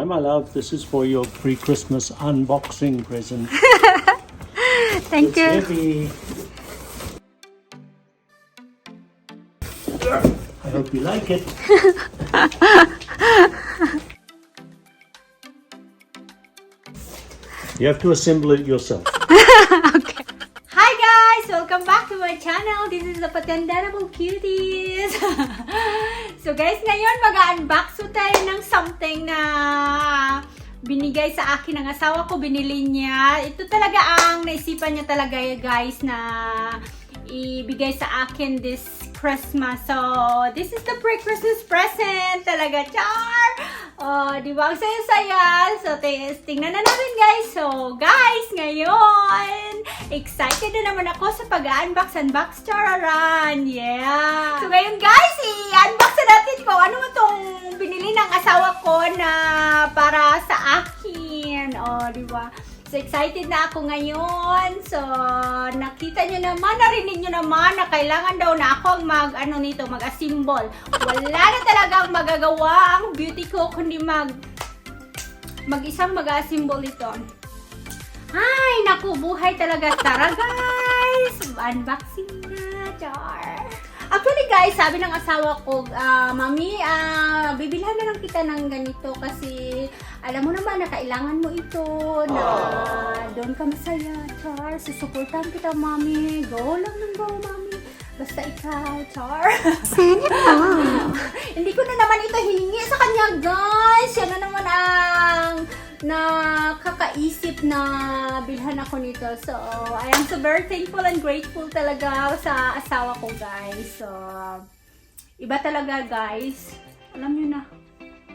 Hi, my love. This is for your pre-Christmas unboxing present. Thank you. It's heavy. I hope you like it. You have to assemble it yourself. Okay. Hi guys! Welcome back to my channel. This is the Patendanable Cuties. So guys, ngayon mag-unbox tayo ng something na binigay sa akin ng asawa ko. Binili niya. Ito talaga ang naisipan niya talaga guys na ibigay sa akin this Christmas. So, this is the pre-Christmas present talaga, char! Oh, di ba? Ang saya-saya. So, tingnan na natin, guys. So, guys, ngayon, excited na naman ako sa pag-unbox, chararan. Yeah! So, ngayon, guys, i-unbox na natin kung ano itong binili ng asawa ko na para sa akin. Oh, di ba? So, excited na ako ngayon. So, nakita nyo naman, narinig nyo naman na kailangan daw na ako mag-assemble. Wala na talagang magagawa ang beauty ko kundi mag-isang mag-assemble ito. Ay, naku, buhay talaga. Tara, guys! Unboxing na, char! Actually, guys, sabi ng asawa ko, Mami, bibilhan na lang kita ng ganito kasi alam mo naman na kailangan mo ito na doon ka masaya, char. Susuportahan kita, Mami. Go lang ng go, Mami. Basta ikaw, char. Hindi ko na naman ito hiningi sa kanya, guys. Yan na naman ang nakakaisip na bilhan ako nito. So, I am so very thankful and grateful talaga sa asawa ko, guys. So, iba talaga, guys. Alam nyo na.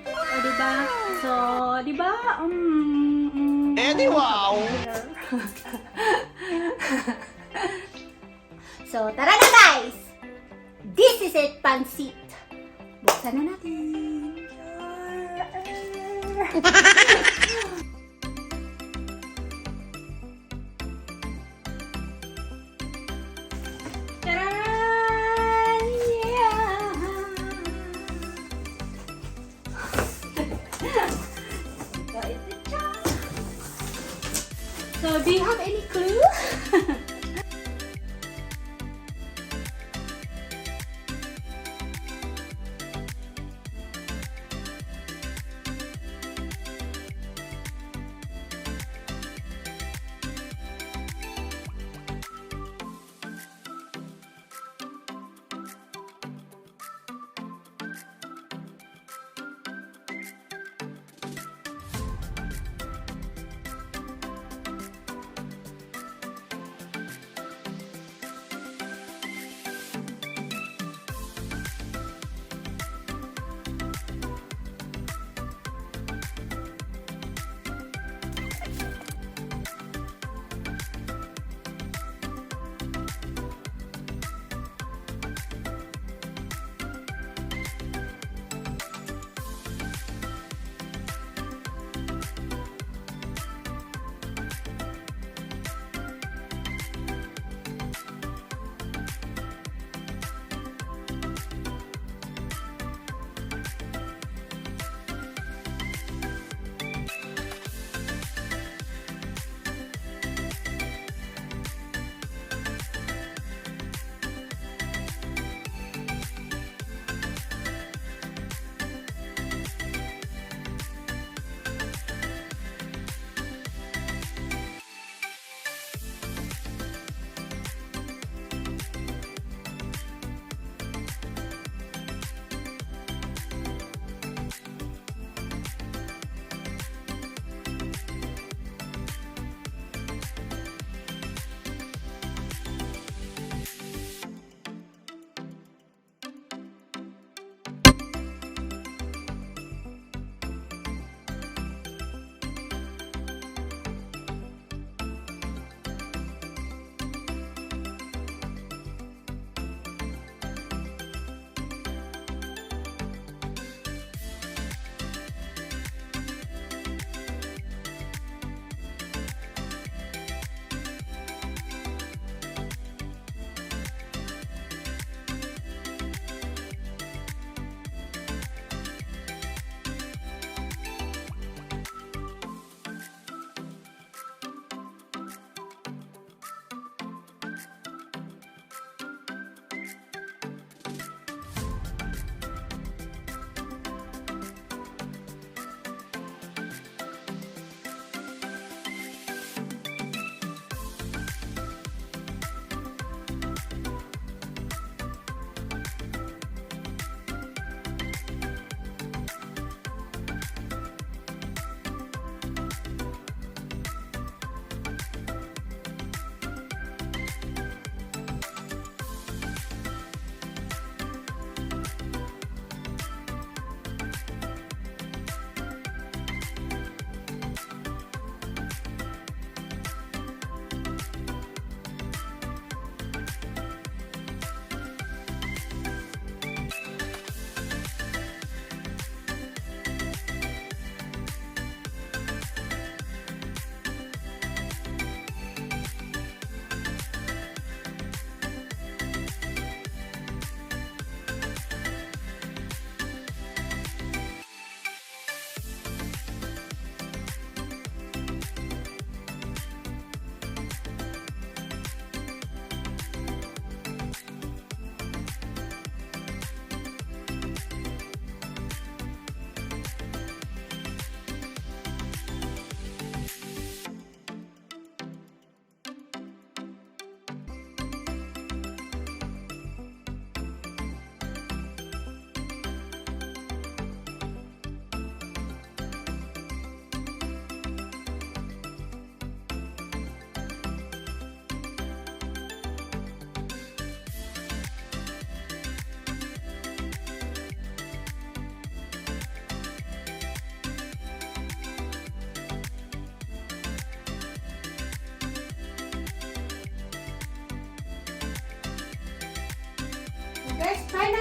O, diba? So, diba? Wow! So, tara na, guys! This is it, pansit. Buksan na natin. Taran! Yeah! So, do you have any clue?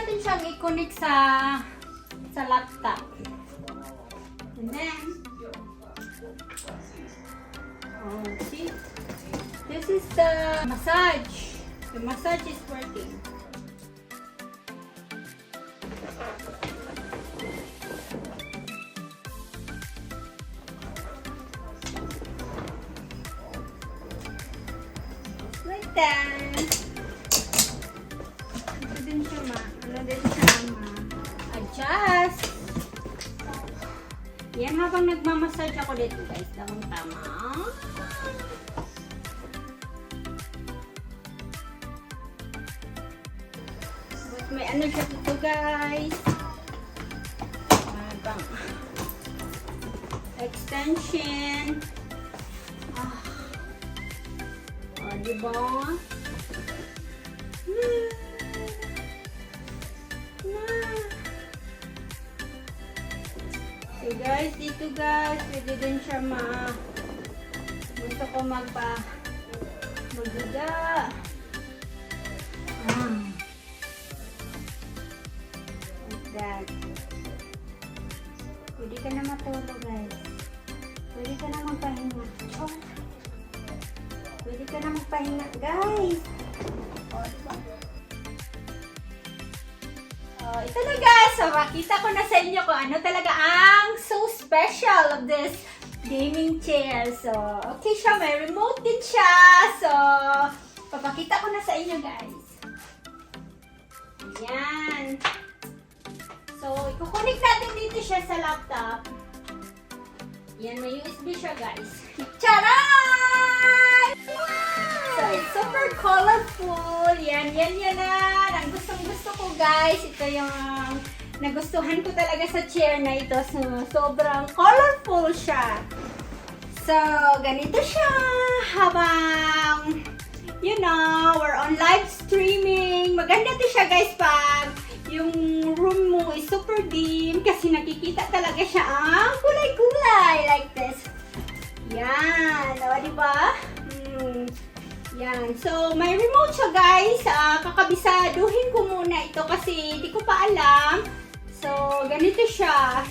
natin siyang i-connect sa laptop. And then, see? This is the massage. The massage is working. Like that. Ito din siya ma-adjust. Yan, habang nagmamassage ako dito guys, tama. But may ano siya dito guys. Habang extension. Diba? So guys, dito guys, pwede din siya gusto ko maghiga. Like that. Pwede ka na matulog guys. Pwede ka na magpahinga. Pwede ka na magpahinga guys. Ito na guys, so makita ko na sa inyo kung ano talaga ang so special of this gaming chair. So, okay siya, may remote din siya. So, papakita ko na sa inyo guys. Ayan. So, ikukunik natin dito siya sa laptop. Yan, may USB siya guys. Charan! So, it's super colorful. Yan na. Ang gustong-gusto ko guys. Ito yung nagustuhan ko talaga sa chair na ito. So, sobrang colorful siya. So, ganito siya. Habang, you know, we're on live streaming. Maganda to siya guys pag yung room mo is super dim. Kasi nakikita talaga siya ang kulay-kulay. Like this. Yan. O, diba? Yan. So, may remote siya guys. Kakabisaduhin ko muna ito kasi hindi ko pa alam. So, ganito siya.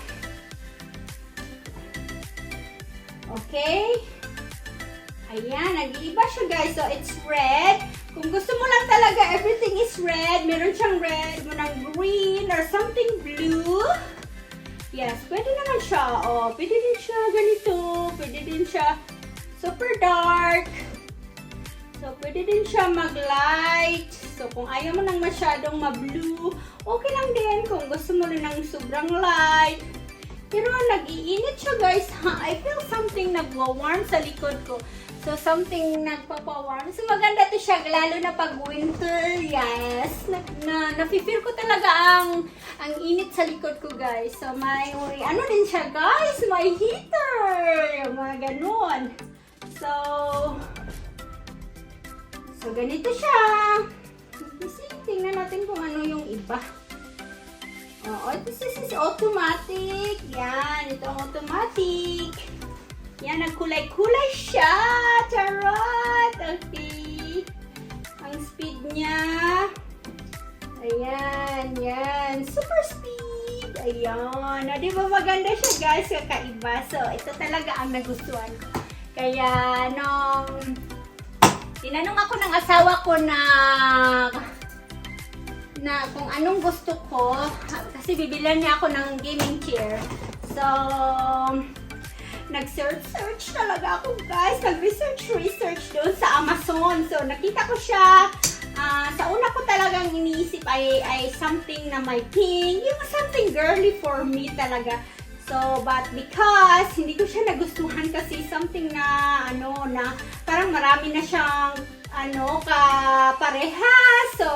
Okay. Ayan. Nag-iiba siya guys. So, it's red. Kung gusto mo lang talaga everything is red. Meron siyang red. Meron green or something blue. Yes. Pwede naman siya. Oh, pwede din siya ganito. Pwede din siya super dark. So, pwede din siya mag-light. So, kung ayaw mo nang masyadong ma-blue, okay lang din. Kung gusto mo rin ng sobrang light. Pero, nag-iinit siya, guys. I feel something nagwa-warm sa likod ko. So, something nagpapawarm. So, maganda to siya, lalo na pag winter. Yes. Nafe-feel ko talaga ang init sa likod ko, guys. So, may, ano din siya, guys? May heater. Mga ganun. So, ganito siya. Tingnan natin kung ano yung iba. This is automatic. Yan, ito ang automatic. Yan, nagkulay-kulay siya. Charot! Okay. Ang speed niya. Ayan, yan. Super speed. Ayan. Di ba maganda siya, guys? Kakaiba. So, ito talaga ang nagustuhan ko. Kaya, tinanong ako ng asawa ko na kung anong gusto ko kasi bibilan niya ako ng gaming chair. So, nag-search talaga ako guys. Nag-research doon sa Amazon. So, nakita ko siya. Sa una ko talagang iniisip ay something na may pink. Yung something girly for me talaga. So, but because hindi ko siya nagustuhan kasi something na na parang marami na siyang kaparehas. So,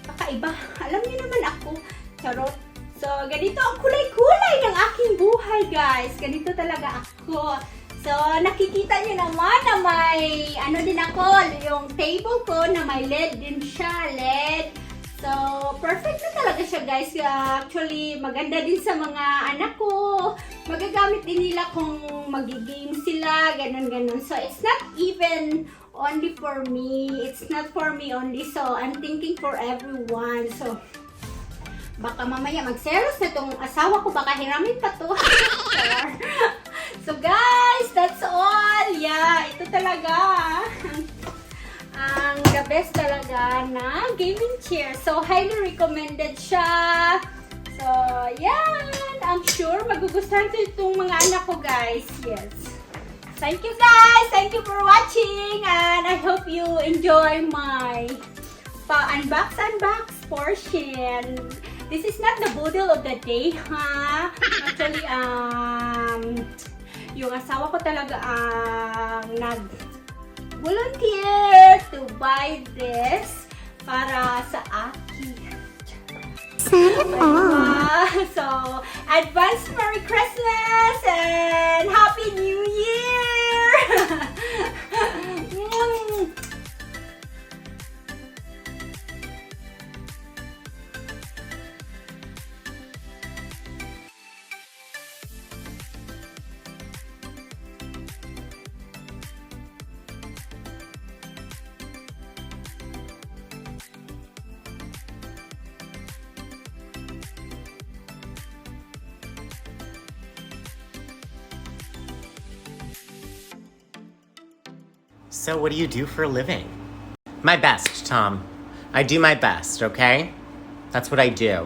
kakaiba. Alam niyo naman ako. Charot. So, ganito ang kulay-kulay ng aking buhay, guys. Ganito talaga ako. So, nakikita niyo naman na may din ako, yung table ko na may LED din siya. LED. So, perfect na talaga siya guys. Actually, maganda din sa mga anak ko. Magagamit din nila kung magigame sila, ganun-ganun. So, it's not even only for me. It's not for me only. So, I'm thinking for everyone. So, Baka mamaya magselos na tong asawa ko, baka hiramin pa to. So guys, that's all. Yeah, ito talaga ang the best talaga na gaming chair. So highly recommended siya. So yan, I'm sure magugustuhan to itong mga anak ko guys. Yes. Thank you guys. Thank you for watching, and I hope you enjoy my unbox portion. This is not the boodle of the day, ha? Actually, yung asawa ko talaga ang nag-volunteer to buy this para sa akin. So, advance Merry Christmas and Happy New Year! So what do you do for a living? My best, Tom. I do my best, okay? That's what I do.